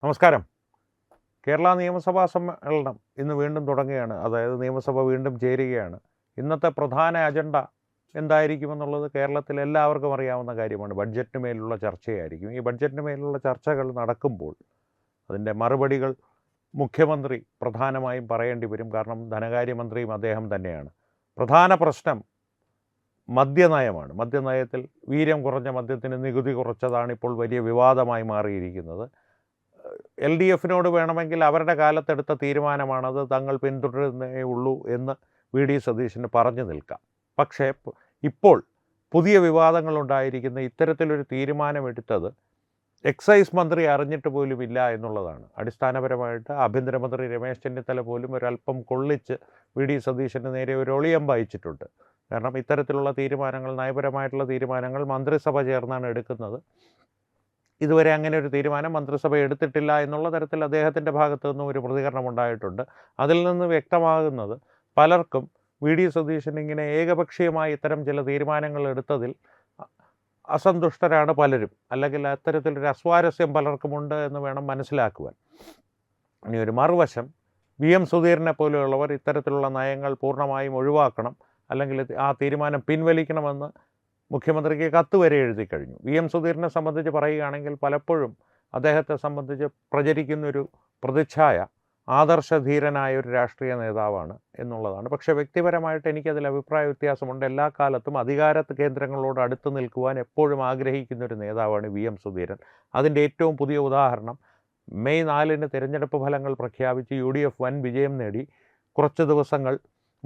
നമസ്കാരം. കേരള നിയമസഭാ സമ്മേളനം ഇന്ന് വീണ്ടും തുടങ്ങുകയാണ്. അതായത് നിയമസഭ വീണ്ടും ചേരുകയാണ്. ഇന്നത്തെ പ്രധാന അജണ്ട എന്തായിരിക്കുമെന്നുള്ളത് കേരളത്തിൽ എല്ലാവർക്കും അറിയാവുന്ന കാര്യമാണ്. ബഡ്ജറ്റിന് മേലുള്ള ചർച്ചയായിരിക്കും. ഈ ബഡ്ജറ്റിന് മേലുള്ള ചർച്ചകൾ നടക്കുമ്പോൾ അതിൻ്റെ മറുപടികൾ മുഖ്യമന്ത്രി പ്രധാനമായും പറയേണ്ടി വരും. കാരണം ധനകാര്യമന്ത്രിയും അദ്ദേഹം തന്നെയാണ്. പ്രധാന പ്രശ്നം മദ്യനയമാണ്. മദ്യനയത്തിൽ വീര്യം കുറഞ്ഞ മദ്യത്തിന് നികുതി കുറച്ചതാണ് ഇപ്പോൾ വലിയ വിവാദമായി മാറിയിരിക്കുന്നത്. LDFിനോട് വേണമെങ്കിൽ അവരുടെ കാലത്തെടുത്ത തീരുമാനമാണത്, തങ്ങൾ പിന്തുടരുന്നേ ഉള്ളൂ എന്ന് VD സതീശന് പറഞ്ഞു നിൽക്കാം. പക്ഷേ ഇപ്പോൾ പുതിയ വിവാദങ്ങളുണ്ടായിരിക്കുന്ന ഇത്തരത്തിലൊരു തീരുമാനമെടുത്തത് എക്സൈസ് മന്ത്രി അറിഞ്ഞിട്ട് പോലുമില്ല എന്നുള്ളതാണ്. അടിസ്ഥാനപരമായിട്ട് ആഭ്യന്തരമന്ത്രി രമേശ് ചെന്നിത്തല പോലും ഒരല്പം കൊള്ളിച്ച് VD സതീശന് നേരെ ഒരു ഒളിയമ്പ് അയച്ചിട്ടുണ്ട്. കാരണം ഇത്തരത്തിലുള്ള തീരുമാനങ്ങൾ, നയപരമായിട്ടുള്ള തീരുമാനങ്ങൾ മന്ത്രിസഭ ചേർന്നാണ് എടുക്കുന്നത്. ഇതുവരെ അങ്ങനെ ഒരു തീരുമാനം മന്ത്രിസഭ എടുത്തിട്ടില്ല എന്നുള്ള തരത്തിൽ അദ്ദേഹത്തിൻ്റെ ഭാഗത്തു നിന്നും ഒരു പ്രതികരണം ഉണ്ടായിട്ടുണ്ട്. അതിൽ നിന്ന് വ്യക്തമാകുന്നത് പലർക്കും VD സതീശൻ ഇങ്ങനെ ഏകപക്ഷീയമായി ഇത്തരം ചില തീരുമാനങ്ങൾ എടുത്തതിൽ അസന്തുഷ്ടരാണ് പലരും. അല്ലെങ്കിൽ അത്തരത്തിലൊരു അസ്വാരസ്യം പലർക്കുമുണ്ട് എന്ന് വേണം മനസ്സിലാക്കുവാൻ. ഇനി ഒരു മറുവശം, VM സുധീരനെ പോലെയുള്ളവർ ഇത്തരത്തിലുള്ള നയങ്ങൾ പൂർണ്ണമായും ഒഴിവാക്കണം, അല്ലെങ്കിൽ ആ തീരുമാനം പിൻവലിക്കണമെന്ന് മുഖ്യമന്ത്രിക്ക് കത്ത് വരെ എഴുതി കഴിഞ്ഞു. VM സുധീരനെ സംബന്ധിച്ച് പറയുകയാണെങ്കിൽ പലപ്പോഴും അദ്ദേഹത്തെ സംബന്ധിച്ച് പ്രചരിക്കുന്നൊരു പ്രതിച്ഛായ ആദർശധീരനായ ഒരു രാഷ്ട്രീയ നേതാവാണ് എന്നുള്ളതാണ്. പക്ഷേ വ്യക്തിപരമായിട്ട് എനിക്കതിൽ അഭിപ്രായ വ്യത്യാസമുണ്ട്. എല്ലാ കാലത്തും അധികാര കേന്ദ്രങ്ങളോട് അടുത്ത് നിൽക്കുവാൻ എപ്പോഴും ആഗ്രഹിക്കുന്നൊരു നേതാവാണ് VM സുധീരൻ. അതിൻ്റെ ഏറ്റവും പുതിയ ഉദാഹരണം, മെയ് 4-ന് തിരഞ്ഞെടുപ്പ് ഫലങ്ങൾ പ്രഖ്യാപിച്ച് UDF വൻ വിജയം നേടി കുറച്ച് ദിവസങ്ങൾ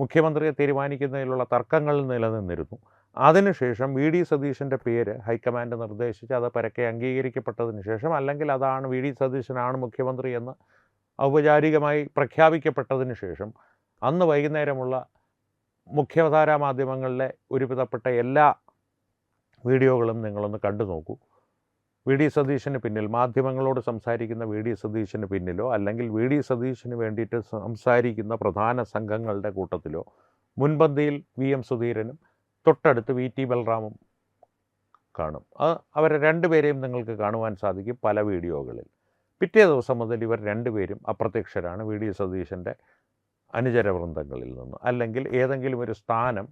മുഖ്യമന്ത്രിയെ തീരുമാനിക്കുന്നതിലുള്ള തർക്കങ്ങൾ നിലനിന്നിരുന്നു. അതിനുശേഷം VD സതീശൻ്റെ പേര് ഹൈക്കമാൻഡ് നിർദ്ദേശിച്ച് അത് പരക്കെ അംഗീകരിക്കപ്പെട്ടതിന് ശേഷം, അല്ലെങ്കിൽ അതാണ് VD സതീശനാണ് മുഖ്യമന്ത്രി എന്ന് ഔപചാരികമായി പ്രഖ്യാപിക്കപ്പെട്ടതിന് ശേഷം, അന്ന് വൈകുന്നേരമുള്ള മുഖ്യധാരാ മാധ്യമങ്ങളിലെ ഒരുവിധപ്പെട്ട എല്ലാ വീഡിയോകളും നിങ്ങളൊന്ന് കണ്ടു നോക്കൂ. VD സതീശന് പിന്നിൽ, മാധ്യമങ്ങളോട് സംസാരിക്കുന്ന VD സതീശന് പിന്നിലോ അല്ലെങ്കിൽ VD സതീശന് വേണ്ടിയിട്ട് സംസാരിക്കുന്ന പ്രധാന സംഘങ്ങളുടെ കൂട്ടത്തിലോ മുൻപന്തിയിൽ VM സുധീരനും തൊട്ടടുത്ത് VT ബൽറാമും കാണും. അവരെ രണ്ടുപേരെയും നിങ്ങൾക്ക് കാണുവാൻ സാധിക്കും പല വീഡിയോകളിൽ. പിറ്റേ ദിവസം മുതൽ ഇവർ രണ്ടുപേരും അപ്രത്യക്ഷരാണ് VD സതീശൻ്റെ അനുചരവൃന്ദങ്ങളിൽ നിന്ന്. അല്ലെങ്കിൽ ഏതെങ്കിലും ഒരു സ്ഥാനം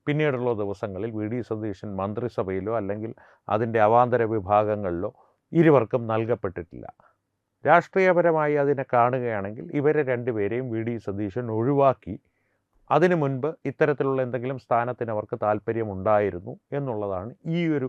പിന്നീടുള്ള ദിവസങ്ങളിൽ VD സതീശൻ മന്ത്രിസഭയിലോ അല്ലെങ്കിൽ അതിൻ്റെ അവാന്തര വിഭാഗങ്ങളിലോ ഇരുവർക്കും നൽകപ്പെട്ടിട്ടില്ല. രാഷ്ട്രീയപരമായി അതിനെ കാണുകയാണെങ്കിൽ ഇവരെ രണ്ടുപേരെയും VD സതീശൻ ഒഴിവാക്കി. അതിനു മുൻപ് ഇത്തരത്തിലുള്ള എന്തെങ്കിലും സ്ഥാനത്തിന് അവർക്ക് താല്പര്യമുണ്ടായിരുന്നു എന്നുള്ളതാണ് ഈ ഒരു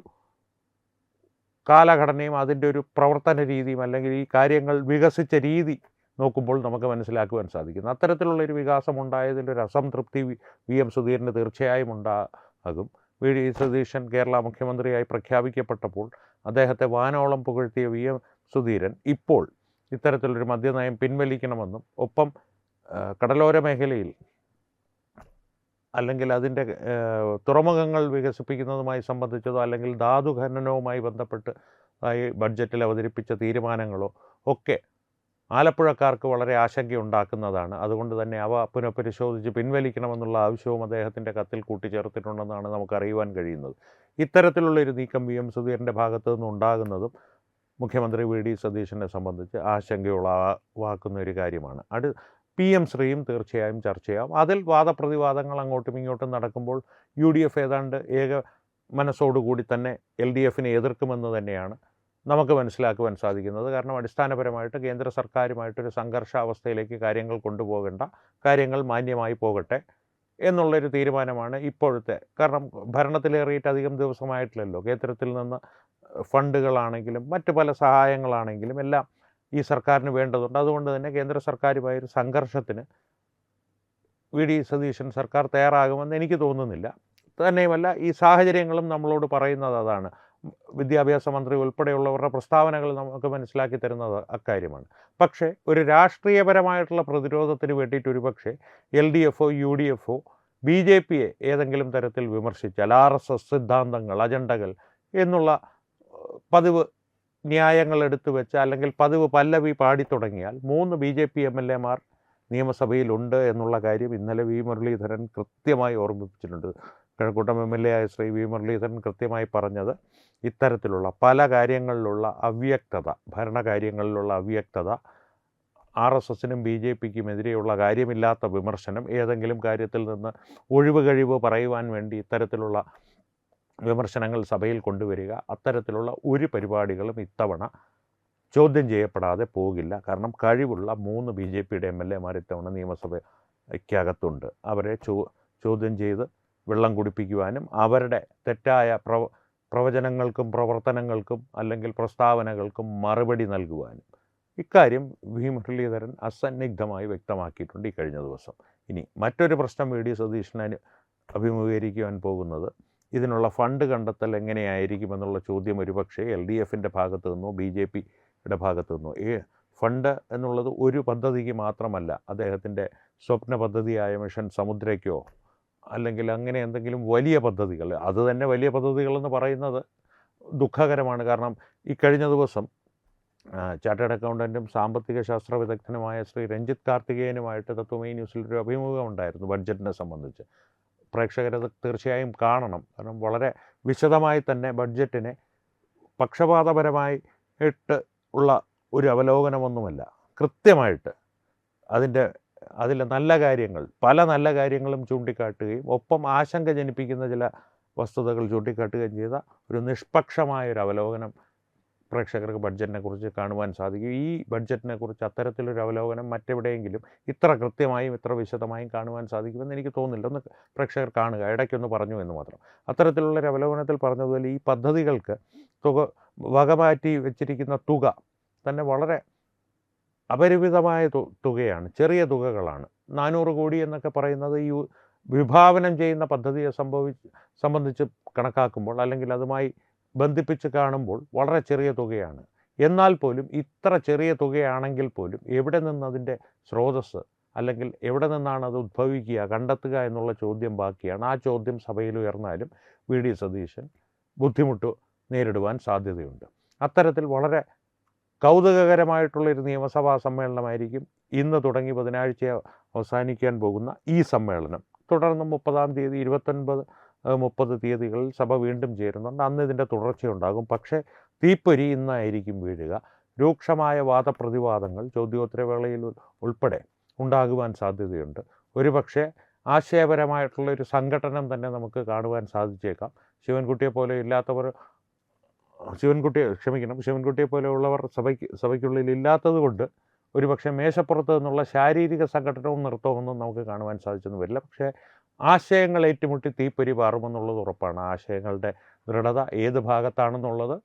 കാലഘടനയും അതിൻ്റെ ഒരു പ്രവർത്തന രീതിയും, അല്ലെങ്കിൽ ഈ കാര്യങ്ങൾ വികസിച്ച രീതി നോക്കുമ്പോൾ നമുക്ക് മനസ്സിലാക്കുവാൻ സാധിക്കുന്നു. അത്തരത്തിലുള്ളൊരു വികാസം ഉണ്ടായതിലൊരു അസംതൃപ്തി VM സുധീരന് തീർച്ചയായും ഉണ്ടാകും. VD സതീശൻ കേരള മുഖ്യമന്ത്രിയായി പ്രഖ്യാപിക്കപ്പെട്ടപ്പോൾ അദ്ദേഹത്തെ വാനോളം പുകഴ്ത്തിയ VM സുധീരൻ ഇപ്പോൾ ഇത്തരത്തിലൊരു മദ്യനയം പിൻവലിക്കണമെന്നും, ഒപ്പം കടലോര മേഖലയിൽ അല്ലെങ്കിൽ അതിൻ്റെ തുറമുഖങ്ങൾ വികസിപ്പിക്കുന്നതുമായി സംബന്ധിച്ചതോ അല്ലെങ്കിൽ ധാതു ഖനനവുമായി ബന്ധപ്പെട്ട് ബഡ്ജറ്റിൽ അവതരിപ്പിച്ച തീരുമാനങ്ങളോ ഒക്കെ ആലപ്പുഴക്കാർക്ക് വളരെ ആശങ്കയുണ്ടാക്കുന്നതാണ്. അതുകൊണ്ട് തന്നെ അവ പുനഃപരിശോധിച്ച് പിൻവലിക്കണമെന്നുള്ള ആവശ്യവും അദ്ദേഹത്തിൻ്റെ കത്തിൽ കൂട്ടിച്ചേർത്തിട്ടുണ്ടെന്നാണ് നമുക്കറിയുവാൻ കഴിയുന്നത്. ഇത്തരത്തിലുള്ളൊരു നീക്കം VM സുധീരൻ്റെ ഭാഗത്തു നിന്നുണ്ടാകുന്നതും മുഖ്യമന്ത്രി VD സതീശനെ സംബന്ധിച്ച് ആശങ്കയുളവാക്കുന്ന ഒരു കാര്യമാണ്. PM ശ്രീയും തീർച്ചയായും ചർച്ചയാവും. അതിൽ വാദപ്രതിവാദങ്ങൾ അങ്ങോട്ടും ഇങ്ങോട്ടും നടക്കുമ്പോൾ UDF ഏതാണ്ട് ഏക മനസ്സോടുകൂടി തന്നെ LDFിനെ എതിർക്കുമെന്ന് തന്നെയാണ് നമുക്ക് മനസ്സിലാക്കുവാൻ സാധിക്കുന്നത്. കാരണം അടിസ്ഥാനപരമായിട്ട് കേന്ദ്ര സർക്കാരുമായിട്ടൊരു സംഘർഷാവസ്ഥയിലേക്ക് കാര്യങ്ങൾ കൊണ്ടുപോകേണ്ട, കാര്യങ്ങൾ മാന്യമായി പോകട്ടെ എന്നുള്ളൊരു തീരുമാനമാണ് ഇപ്പോഴത്തെ. കാരണം ഭരണത്തിലേറിയിട്ട് അധികം ദിവസമായിട്ടില്ലല്ലോ. കേന്ദ്രത്തിൽ നിന്ന് ഫണ്ടുകളാണെങ്കിലും മറ്റു പല സഹായങ്ങളാണെങ്കിലും എല്ലാം ഈ സർക്കാരിന് വേണ്ടതുണ്ട്. അതുകൊണ്ട് തന്നെ കേന്ദ്ര സർക്കാരുമായൊരു സംഘർഷത്തിന് VD സതീശൻ സർക്കാർ തയ്യാറാകുമെന്ന് എനിക്ക് തോന്നുന്നില്ല. തന്നെയുമല്ല, ഈ സാഹചര്യങ്ങളും നമ്മളോട് പറയുന്നത് അതാണ്. വിദ്യാഭ്യാസ മന്ത്രി ഉൾപ്പെടെയുള്ളവരുടെ പ്രസ്താവനകൾ നമുക്ക് മനസ്സിലാക്കി തരുന്നത് അക്കാര്യമാണ്. പക്ഷേ ഒരു രാഷ്ട്രീയപരമായിട്ടുള്ള പ്രതിരോധത്തിന് വേണ്ടിയിട്ട് ഒരുപക്ഷെ LDFോ UDFോ BJPയെ ഏതെങ്കിലും തരത്തിൽ വിമർശിച്ചാൽ, RSS സിദ്ധാന്തങ്ങൾ, അജണ്ടകൾ എന്നുള്ള പതിവ് ന്യായങ്ങൾ എടുത്തു വെച്ച് അല്ലെങ്കിൽ പതിവ് പല്ലവി പാടിത്തുടങ്ങിയാൽ 3 BJP MLAമാർ നിയമസഭയിലുണ്ട് എന്നുള്ള കാര്യം ഇന്നലെ V മുരളീധരൻ കൃത്യമായി ഓർമ്മിപ്പിച്ചിട്ടുണ്ട്. കഴക്കൂട്ടം MLA ആയ ശ്രീ V മുരളീധരൻ കൃത്യമായി പറഞ്ഞത് ഇത്തരത്തിലുള്ള പല കാര്യങ്ങളിലുള്ള അവ്യക്തത, ഭരണകാര്യങ്ങളിലുള്ള അവ്യക്തത, RSSനും BJPക്കും എതിരെയുള്ള കാര്യമില്ലാത്ത വിമർശനം, ഏതെങ്കിലും കാര്യത്തിൽ നിന്ന് ഒഴിവ് കഴിവ് പറയുവാൻ വേണ്ടി ഇത്തരത്തിലുള്ള വിമർശനങ്ങൾ സഭയിൽ കൊണ്ടുവരിക, അത്തരത്തിലുള്ള ഒരു പരിപാടികളും ഇത്തവണ ചോദ്യം ചെയ്യപ്പെടാതെ പോകില്ല. കാരണം കഴിവുള്ള 3 BJPയുടെ MLAമാർ ഇത്തവണ നിയമസഭയ്ക്കകത്തുണ്ട്. അവരെ ചോദ്യം ചെയ്ത് വെള്ളം കുടിപ്പിക്കുവാനും അവരുടെ തെറ്റായ പ്രവചനങ്ങൾക്കും പ്രവർത്തനങ്ങൾക്കും അല്ലെങ്കിൽ പ്രസ്താവനകൾക്കും മറുപടി നൽകുവാനും ഇക്കാര്യം വി മുരളീധരൻ അസന്നിഗ്ധമായി വ്യക്തമാക്കിയിട്ടുണ്ട് ഈ കഴിഞ്ഞ ദിവസം. ഇനി മറ്റൊരു പ്രശ്നം VD സതീശന് അഭിമുഖീകരിക്കുവാൻ പോകുന്നത് ഇതിനുള്ള ഫണ്ട് കണ്ടെത്തൽ എങ്ങനെയായിരിക്കുമെന്നുള്ള ചോദ്യം ഒരുപക്ഷെ LDFിൻ്റെ ഭാഗത്തു നിന്നോ BJPയുടെ ഭാഗത്തു നിന്നോ. ഫണ്ട് എന്നുള്ളത് ഒരു പദ്ധതിക്ക് മാത്രമല്ല, അദ്ദേഹത്തിൻ്റെ സ്വപ്ന പദ്ധതിയായ മിഷൻ സമുദ്രയ്ക്കോ അല്ലെങ്കിൽ അങ്ങനെ എന്തെങ്കിലും വലിയ പദ്ധതികൾ, അത് തന്നെ വലിയ പദ്ധതികളെന്ന് പറയുന്നത് ദുഃഖകരമാണ്. കാരണം ഈ കഴിഞ്ഞ ദിവസം ചാർട്ടേഡ് അക്കൗണ്ടൻറ്റും സാമ്പത്തിക ശാസ്ത്ര വിദഗ്ധനുമായ ശ്രീ രഞ്ജിത്ത് കാർത്തികേയനുമായിട്ട് തത്വമയി ന്യൂസിലൊരു അഭിമുഖം ഉണ്ടായിരുന്നു ബഡ്ജറ്റിനെ സംബന്ധിച്ച്. പ്രേക്ഷകരത് തീർച്ചയായും കാണണം. കാരണം വളരെ വിശദമായി തന്നെ ബഡ്ജറ്റിനെ പക്ഷപാതപരമായിട്ട് ഉള്ള ഒരു അവലോകനമൊന്നുമല്ല, കൃത്യമായിട്ട് അതിലെ നല്ല കാര്യങ്ങൾ, പല നല്ല കാര്യങ്ങളും ചൂണ്ടിക്കാട്ടുകയും ഒപ്പം ആശങ്ക ജനിപ്പിക്കുന്ന ചില വസ്തുതകൾ ചൂണ്ടിക്കാട്ടുകയും ചെയ്ത ഒരു നിഷ്പക്ഷമായൊരു അവലോകനം പ്രേക്ഷകർക്ക് ബഡ്ജറ്റിനെക്കുറിച്ച് കാണുവാൻ സാധിക്കും. ഈ ബഡ്ജറ്റിനെക്കുറിച്ച് അത്തരത്തിലൊരു അവലോകനം മറ്റെവിടെയെങ്കിലും ഇത്ര കൃത്യമായും ഇത്ര വിശദമായും കാണുവാൻ സാധിക്കുമെന്ന് എനിക്ക് തോന്നുന്നില്ല. ഒന്ന് പ്രേക്ഷകർ കാണുക, ഇടയ്ക്കൊന്ന് പറഞ്ഞു എന്ന് മാത്രം. അത്തരത്തിലുള്ളൊരു അവലോകനത്തിൽ പറഞ്ഞതുപോലെ ഈ പദ്ധതികൾക്ക് വകമാറ്റി വെച്ചിരിക്കുന്ന തുക തന്നെ വളരെ അപരിമിതമായ തുകയാണ്, ചെറിയ തുകകളാണ്. 400 കോടി എന്നൊക്കെ പറയുന്നത് ഈ വിഭാവനം ചെയ്യുന്ന പദ്ധതിയെ സംബന്ധിച്ച് കണക്കാക്കുമ്പോൾ അല്ലെങ്കിൽ അതുമായി ബന്ധിപ്പിച്ച് കാണുമ്പോൾ വളരെ ചെറിയ തുകയാണ്. എന്നാൽ പോലും ഇത്ര ചെറിയ തുകയാണെങ്കിൽ പോലും എവിടെ നിന്ന് അതിൻ്റെ സ്രോതസ്സ് അല്ലെങ്കിൽ എവിടെ നിന്നാണ് അത് ഉദ്ഭവിക്കുക, കണ്ടെത്തുക എന്നുള്ള ചോദ്യം ബാക്കിയാണ്. ആ ചോദ്യം സഭയിൽ ഉയർന്നാലും VD സതീശൻ ബുദ്ധിമുട്ട് നേരിടുവാൻ സാധ്യതയുണ്ട്. അത്തരത്തിൽ വളരെ കൗതുകകരമായിട്ടുള്ളൊരു നിയമസഭാ സമ്മേളനമായിരിക്കും ഇന്ന് തുടങ്ങി ബുധനാഴ്ച അവസാനിക്കാൻ പോകുന്ന ഈ സമ്മേളനം. തുടർന്ന് 30-ാം തീയതി, 29, 30 തീയതികളിൽ സഭ വീണ്ടും ചേരുന്നുണ്ട്. അന്ന് ഇതിൻ്റെ തുടർച്ചയുണ്ടാകും. പക്ഷേ തീപ്പൊരി ഇന്നായിരിക്കും വീഴുക. രൂക്ഷമായ വാദപ്രതിവാദങ്ങൾ ചോദ്യോത്തരവേളയിൽ ഉൾപ്പെടെ ഉണ്ടാകുവാൻ സാധ്യതയുണ്ട്. ഒരുപക്ഷെ ആശയപരമായിട്ടുള്ളൊരു സംഘടനം തന്നെ നമുക്ക് കാണുവാൻ സാധിച്ചേക്കാം. ശിവൻകുട്ടിയെ പോലെയുള്ളവർ സഭയ്ക്കുള്ളിൽ ഇല്ലാത്തത് കൊണ്ട് ഒരുപക്ഷെ മേശപ്പുറത്ത് നിന്നുള്ള ശാരീരിക സംഘടനവും നൃത്തമൊന്നും നമുക്ക് കാണുവാൻ സാധിച്ചെന്ന് വരില്ല. പക്ഷേ ആശയങ്ങൾ ഏറ്റുമുട്ടി തീപ്പൊരി പാറുമെന്നുള്ളത് ഉറപ്പാണ്. ആശയങ്ങളുടെ ദൃഢത ഏത് ഭാഗത്താണെന്നുള്ളത്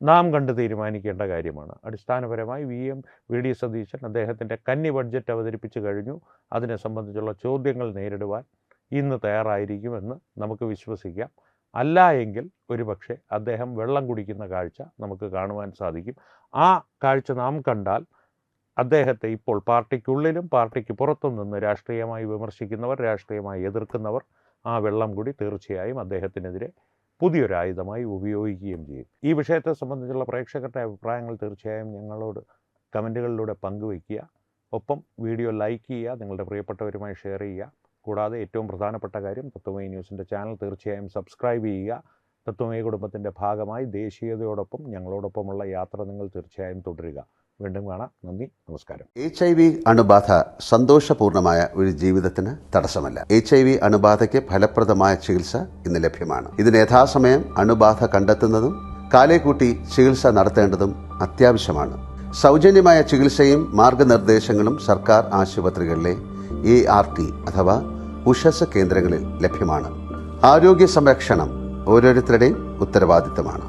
നാം കണ്ട് തീരുമാനിക്കേണ്ട കാര്യമാണ്. അടിസ്ഥാനപരമായി VD സതീശൻ അദ്ദേഹത്തിൻ്റെ കന്നി ബഡ്ജറ്റ് അവതരിപ്പിച്ചു കഴിഞ്ഞു. അതിനെ സംബന്ധിച്ചുള്ള ചോദ്യങ്ങൾ നേരിടുവാൻ ഇന്ന് തയ്യാറായിരിക്കുമെന്ന് നമുക്ക് വിശ്വസിക്കാം. അല്ല എങ്കിൽ ഒരുപക്ഷെ അദ്ദേഹം വെള്ളം കുടിക്കുന്ന കാഴ്ച നമുക്ക് കാണുവാൻ സാധിക്കും. ആ കാഴ്ച നാം കണ്ടാൽ അദ്ദേഹത്തെ ഇപ്പോൾ പാർട്ടിക്കുള്ളിലും പാർട്ടിക്ക് പുറത്തും നിന്ന് രാഷ്ട്രീയമായി വിമർശിക്കുന്നവർ, രാഷ്ട്രീയമായി എതിർക്കുന്നവർ ആ വെള്ളം കൂടി തീർച്ചയായും അദ്ദേഹത്തിനെതിരെ പുതിയൊരായുധമായി ഉപയോഗിക്കുകയും ചെയ്യും. ഈ വിഷയത്തെ സംബന്ധിച്ചുള്ള പ്രേക്ഷകരുടെ അഭിപ്രായങ്ങൾ തീർച്ചയായും ഞങ്ങളോട് കമൻറ്റുകളിലൂടെ പങ്കുവയ്ക്കുക. ഒപ്പം വീഡിയോ ലൈക്ക് ചെയ്യുക, നിങ്ങളുടെ പ്രിയപ്പെട്ടവരുമായി ഷെയർ ചെയ്യുക. കൂടാതെ ഏറ്റവും പ്രധാനപ്പെട്ട കാര്യം, തത്വമയി ന്യൂസിൻ്റെ ചാനൽ തീർച്ചയായും സബ്സ്ക്രൈബ് ചെയ്യുക. തത്വമയി കുടുംബത്തിൻ്റെ ഭാഗമായി ദേശീയതയോടൊപ്പം ഞങ്ങളോടൊപ്പമുള്ള യാത്ര നിങ്ങൾ തീർച്ചയായും തുടരുക. വീണ്ടും കാണാം. നന്ദി, നമസ്കാരം. HIV അണുബാധ സന്തോഷപൂർണമായ ഒരു ജീവിതത്തിന് തടസ്സമല്ല. HIV അണുബാധയ്ക്ക് ഫലപ്രദമായ ചികിത്സ ഇന്ന് ലഭ്യമാണ്. ഇതിന് യഥാസമയം അണുബാധ കണ്ടെത്തുന്നതും കാലേക്കൂട്ടി ചികിത്സ നടത്തേണ്ടതും അത്യാവശ്യമാണ്. സൗജന്യമായ ചികിത്സയും മാർഗനിർദ്ദേശങ്ങളും സർക്കാർ ആശുപത്രികളിലെ ART അഥവാ ഉഷസ് കേന്ദ്രങ്ങളിൽ ലഭ്യമാണ്. ആരോഗ്യ സംരക്ഷണം ഓരോരുത്തരുടെയും ഉത്തരവാദിത്തമാണ്.